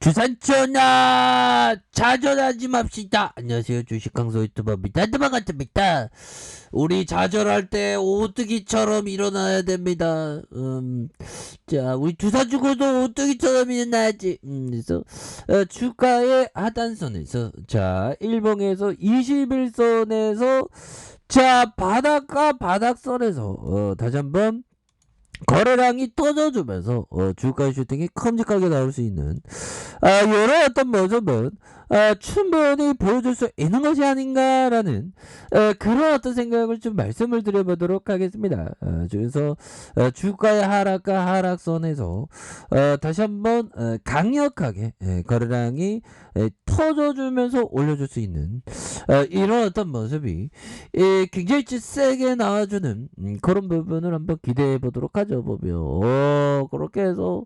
주산전화 좌절하지 맙시다. 안녕하세요, 주식강소 유튜버입니다. 반갑습니다. 우리 좌절할 때 오뚜기처럼 일어나야 됩니다. 자, 우리 주사 주고도 오뚜기처럼 일어나야지. 그래서 주가의 하단선에서 자 일봉에서 21선에서 자 바닥과 바닥선에서 다시 한번 거래량이 터져주면서 주가 슈팅이 큼직하게 나올 수 있는 이런 어떤 모습은 충분히 보여줄 수 있는 것이 아닌가라는 그런 어떤 생각을 좀 말씀을 드려보도록 하겠습니다. 그래서 주가의 하락과 하락선에서 다시 한번 강력하게 거래량이 터져주면서 올려줄 수 있는 이런 어떤 모습이 굉장히 세게 나와주는 그런 부분을 한번 기대해 보도록 하죠. 보면 그렇게 해서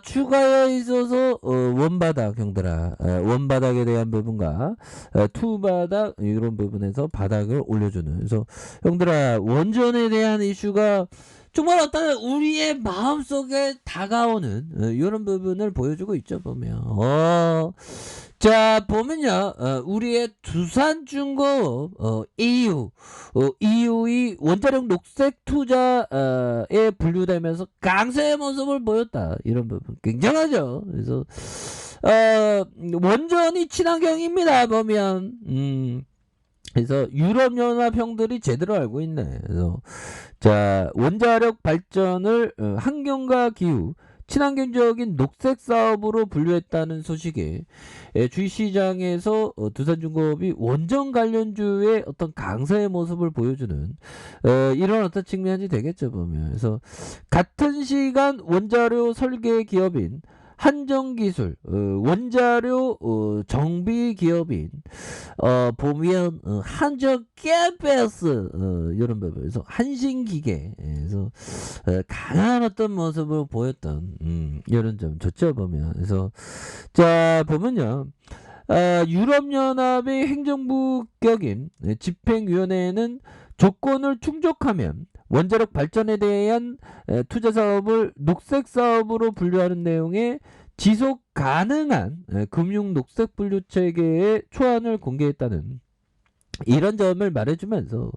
추가에 있어서 원바닥 형들아 원바닥에 대한 부분과 투바닥 이런 부분에서 바닥을 올려주는, 그래서 형들아 원전에 대한 이슈가 정말 어떤 우리의 마음속에 다가오는 이런 부분을 보여주고 있죠. 보면 자 보면요 우리의 두산중공업 EU이 원자력 녹색 투자에 분류되면서 강세의 모습을 보였다. 이런 부분 굉장하죠. 그래서 원전이 친환경입니다. 보면 그래서 유럽연합 형들이 제대로 알고 있네. 그래서 자 원자력 발전을 환경과 기후 친환경적인 녹색 사업으로 분류했다는 소식에 주식시장에서 두산중공업이 원전 관련주의 어떤 강세의 모습을 보여주는 이런 어떤 측면이 되겠죠. 보면 그래서 같은 시간 원자료 설계 기업인 한정기술 원자료 정비 기업인 보면 한정캐패스 이런 부분에서 한신기계에서 강한 어떤 모습을 보였던 이런 점 좋죠. 보면 그래서 자 보면요 유럽연합의 행정부 격인 집행위원회는 조건을 충족하면 원자력 발전에 대한 투자 사업을 녹색 사업으로 분류하는 내용의 지속 가능한 금융 녹색 분류 체계의 초안을 공개했다는 이런 점을 말해주면서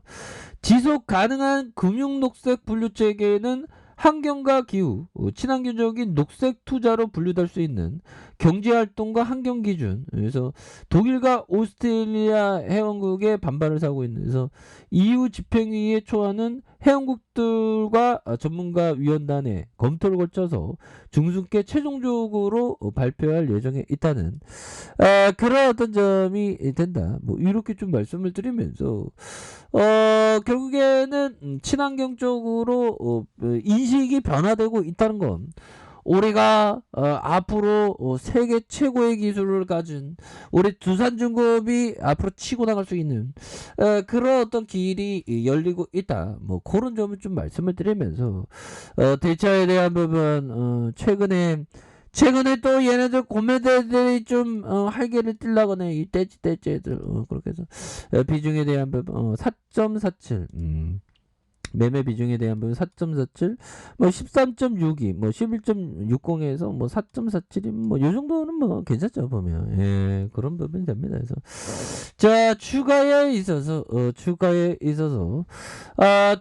지속 가능한 금융 녹색 분류 체계는 환경과 기후, 친환경적인 녹색 투자로 분류될 수 있는 경제활동과 환경 기준, 그래서 독일과 오스트레일리아 회원국의 반발을 사고 있는, 그래서 EU 집행위의 초안은 회원국들과 전문가 위원단의 검토를 거쳐서 중순께 최종적으로 발표할 예정에 있다는 그런 어떤 점이 된다. 뭐 이렇게 좀 말씀을 드리면서 결국에는 친환경 쪽으로 인식이 변화되고 있다는 건 우리가 앞으로 세계 최고의 기술을 가진 우리 두산중공업이 앞으로 치고 나갈 수 있는 그런 어떤 길이 열리고 있다. 뭐 그런 점을 좀 말씀을 드리면서 대차에 대한 부분 최근에 또 얘네들 고매대들이 좀 활개를 띨라거나 이 떼지 애들 그렇게 해서 비중에 대한 부분 4.47 매매 비중에 대한 부분 4.47, 뭐 13.62, 뭐 11.60에서 뭐 4.47이 뭐 요 정도는 뭐 괜찮죠. 보면 그런 부분이 됩니다. 그래서 자 추가에 있어서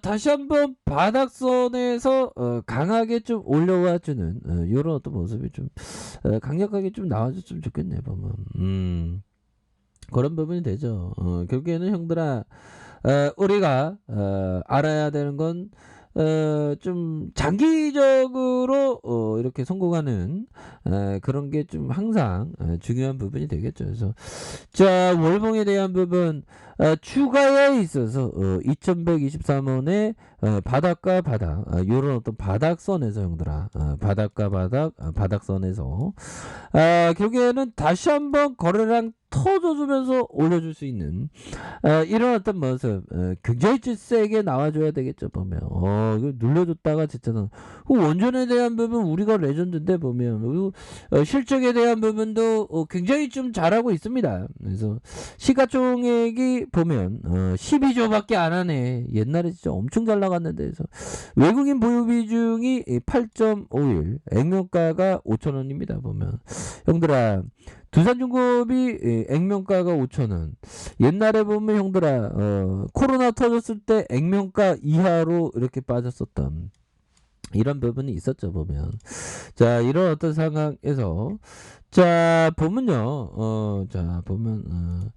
다시 한번 바닥선에서 강하게 좀 올려와 주는 이런 어떤 모습이 좀 강력하게 좀 나와줬으면 좋겠네. 보면 그런 부분이 되죠. 결국에는 형들아 우리가 알아야 되는 건 좀 장기적으로 이렇게 성공하는 그런 게 좀 항상 중요한 부분이 되겠죠. 그래서 자 월봉에 대한 부분 추가에 있어서 2123원의 바닥과 바닥 이런 어떤 바닥선에서 형들아 바닥과 바닥선에서 결국에는 다시 한번 거래량 터져주면서 올려줄 수 있는 이런 어떤 모습 굉장히 좀 세게 나와줘야 되겠죠. 보면 이거 눌려줬다가 진짜는 그 원전에 대한 부분 우리가 레전드인데 보면 그리고 실적에 대한 부분도 굉장히 좀 잘하고 있습니다. 그래서 시가총액이 보면 12조밖에 안 하네. 옛날에 진짜 엄청 잘 나갔는데 그래서 외국인 보유 비중이 8.51 액면가가 5,000원입니다. 보면 형들아 두산중공업이 액면가가 5,000원. 옛날에 보면 형들아 코로나 터졌을 때 액면가 이하로 이렇게 빠졌었던 이런 부분이 있었죠. 보면 자 이런 어떤 상황에서 자 보면요 자 보면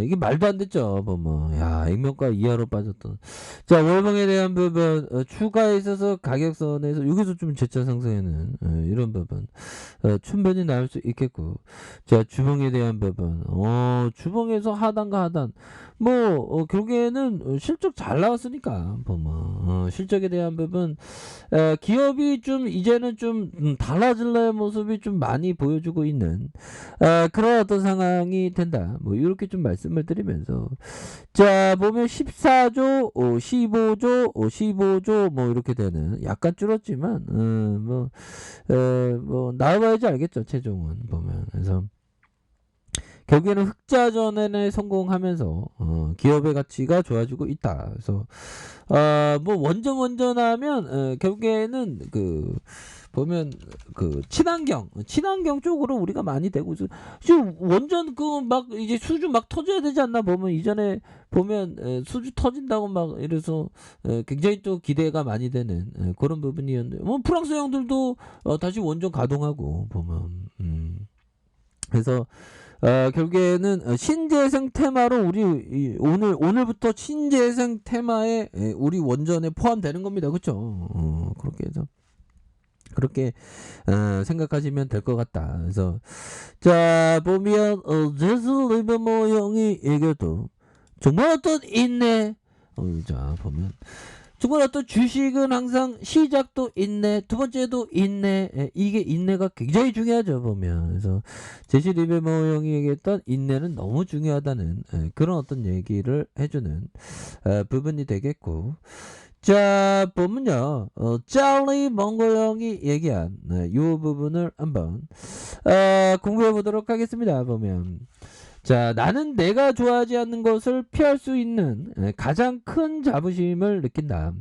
이게 말도 안 됐죠. 보면 야 액면가 이하로 빠졌던 자 월봉에 대한 부분 추가에 있어서 가격선에서 여기서 좀 재차 상승에는 이런 부분 충분히 나올 수 있겠고 자 주봉에 대한 부분 주봉에서 하단과 하단 뭐 결국에는 실적 잘 나왔으니까 보면 실적에 대한 부분 기업이 좀 이제는 좀 달라질래의 모습이 좀 많이 보여주고 있는 그런 어떤 상황이 된다. 뭐 이렇게 좀 말씀을 드리면서 자 보면 14조, 15조, 15조 뭐 이렇게 되는 약간 줄었지만 뭐 나와봐야지 알겠죠. 최종은 보면 그래서. 결국에는 흑자전환에 성공하면서 기업의 가치가 좋아지고 있다. 그래서 뭐 원전하면 결국에는 그 보면 그 친환경 쪽으로 우리가 많이 되고 있어. 지금 원전 그 막 이제 수주 막 터져야 되지 않나 보면 이전에 보면 수주 터진다고 막 이래서 굉장히 또 기대가 많이 되는 그런 부분이었는데 뭐 프랑스 형들도 다시 원전 가동하고 보면 그래서 결국에는 신재생 테마로 우리 오늘부터 신재생 테마에 우리 원전에 포함되는 겁니다. 그렇죠? 그렇게 해서 그렇게 생각하시면 될 것 같다. 그래서 자 보면 제스 리버모 형이 얘기해도 정말 어떤 인내 자 보면 정말 어떤 주식은 항상 시작도 인내, 두 번째도 인내, 이게 인내가 굉장히 중요하죠, 보면. 그래서 제시 리베모 형이 얘기했던 인내는 너무 중요하다는 그런 어떤 얘기를 해주는 부분이 되겠고. 자, 보면요, 짤리 몽고 형이 얘기한 이 부분을 한번 공부해 보도록 하겠습니다, 보면. 자, 나는 내가 좋아하지 않는 것을 피할 수 있는 가장 큰 자부심을 느낀다.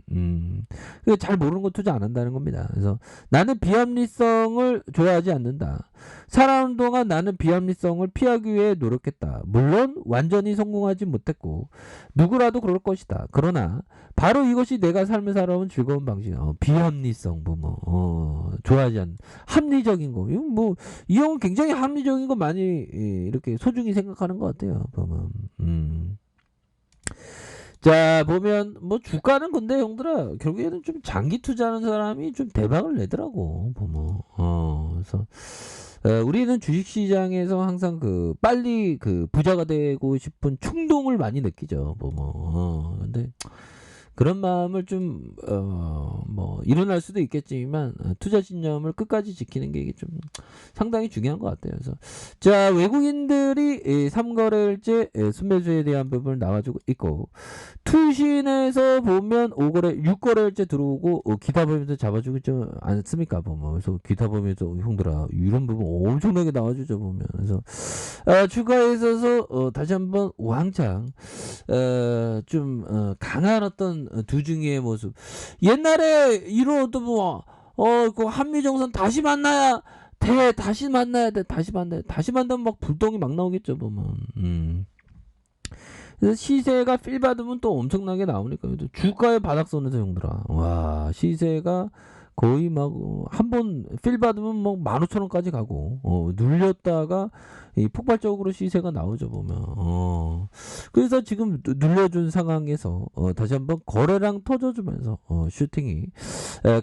잘 모르는 거 투자 안 한다는 겁니다. 그래서 나는 비합리성을 좋아하지 않는다. 살아오는 동안 나는 비합리성을 피하기 위해 노력했다. 물론 완전히 성공하지 못했고 누구라도 그럴 것이다. 그러나 바로 이것이 내가 삶을 살아온 즐거운 방식. 비합리성 좋아하지 않는 합리적인 거. 이건 뭐 이 형은 굉장히 합리적인 거 많이 이렇게 소중히 생각하는 것 같아요. 보면. 자 보면 뭐 주가는 근데 형들아 결국에는 좀 장기 투자하는 사람이 좀 대박을 내더라고 보면 그래서 우리는 주식시장에서 항상 그 빨리 그 부자가 되고 싶은 충동을 많이 느끼죠 보면 근데 그런 마음을 좀 뭐 일어날 수도 있겠지만 투자 신념을 끝까지 지키는 게 이게 좀 상당히 중요한 것 같아요. 그래서 자 외국인들이 3거래일제 순매수에 대한 부분을 나와주고 있고 투신에서 보면 5거래 6거래일제 들어오고 기타 범위도 잡아주고 있지 않습니까 보면. 그래서 기타 범위도 형들아 이런 부분 엄청나게 나와주죠 보면. 그래서 주가에 있어서 다시 한번 왕창 좀 강한 어떤 두중이의 모습. 옛날에 이런 그 한미정선 다시 만나야 돼. 다시 만나야 돼. 다시 만나면 막 불똥이 막 나오겠죠 보면. 그래서 시세가 필 받으면 또 엄청나게 나오니까 주가의 바닥선에서 형들아 와 시세가 거의 막 한 번 필 받으면 뭐 15,000원까지 가고 눌렸다가 이 폭발적으로 시세가 나오죠 보면. 그래서 지금 눌려준 상황에서 다시 한번 거래량 터져주면서 슈팅이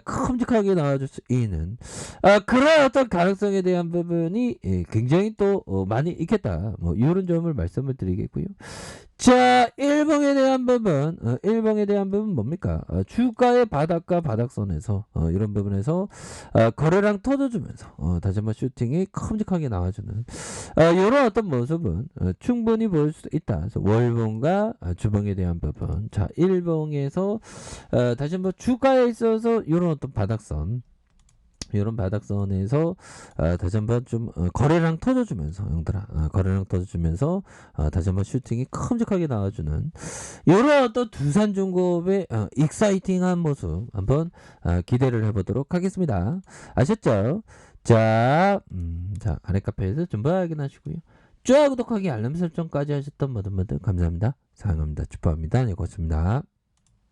큼직하게 나와줄 수 있는 그런 어떤 가능성에 대한 부분이 굉장히 또 많이 있겠다. 뭐 이런 점을 말씀을 드리겠고요. 자, 일봉에 대한 부분 뭡니까? 주가의 바닥과 바닥선에서 이런 이런 부분에서 거래량 터져주면서 다시 한번 슈팅이 큼직하게 나와주는 이런 어떤 모습은 충분히 보일 수 있다. 그래서 월봉과 주봉에 대한 부분. 자, 일봉에서 다시 한번 주가에 있어서 이런 어떤 바닥선. 이런 바닥선에서 다시 한번 좀 거래량 터져주면서 형들아 거래량 터져주면서 다시 한번 슈팅이 큼직하게 나와주는 이런 어떤 두산중공업의 익사이팅한 모습 한번 기대를 해보도록 하겠습니다. 아셨죠? 자, 자 아랫카페에서 좀 확인하시고요. 좋아요, 구독하기, 알람 설정까지 하셨던 모든 분들 감사합니다. 사랑합니다. 축복합니다. 네, 고맙습니다.